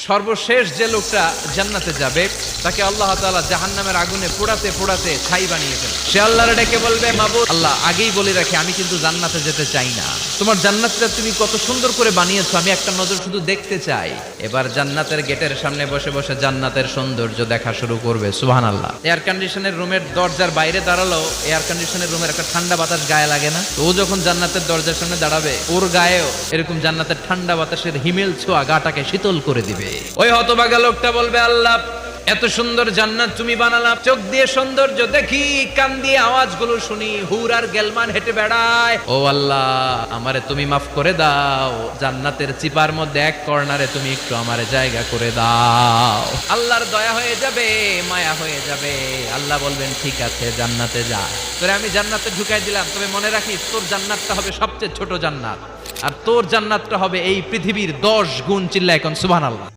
সর্বশেষ যে লোকটা জান্নাতে যাবে তাকে আল্লাহ তাআলা জাহান্নামের আগুনে পোড়াতে পোড়াতে ছাই বানিয়ে ফেলে। সে আল্লাহর ডেকে বলবে, মাবুদ আল্লাহ, আগেই বলে রাখি আমি কিন্তু জান্নাতে যেতে চাই না, তোমার জান্নাতটা তুমি কত সুন্দর করে বানিয়েছো, আমি একটা নজর শুধু দেখতে চাই। এবার জান্নাতের গেটের সামনে বসে বসে জান্নাতের সৌন্দর্য দেখা শুরু করবে। সুবহানাল্লাহ। এয়ার কন্ডিশনের রুমের দরজার বাইরে দাঁড়ালো, এয়ার কন্ডিশনের রুমের একটা ঠান্ডা বাতাস গায়ে লাগে না? তো ও যখন জান্নাতের দরজার সামনে দাঁড়াবে, ওর গায়েও এরকম জান্নাতের ঠান্ডা বাতাসের হিমেল ছোঁয়া গাটাকে শীতল করে দিবে। ওই হতভাগা লোকটা বলবে, আল্লাহ এত সুন্দর জান্নাত তুমি বানালাম, চোখ দিয়ে সৌন্দর্য দেখি, কান দিয়ে আওয়াজগুলো শুনি, হুর আর গেলমান হেঁটে বেড়ায়। ও আল্লাহ, আমারে তুমি মাফ করে দাও, জান্নাতের চিপার মধ্যে এক কর্নারে তুমি একটু আমারে জায়গা করে দাও। আল্লাহর দয়া হয়ে যাবে, মায়া হয়ে যাবে। আল্লাহ বলবেন, ঠিক আছে জান্নাতে যা, তোরে আমি জান্নাতে ঢুকাই দিলাম, তবে মনে রাখিস তোর জান্নাতটা হবে সবচেয়ে ছোট জান্নাত, আর তোর জান্নাতটা হবে এই পৃথিবীর 10 গুণ। চিল্লা এখন সুবহানাল্লাহ।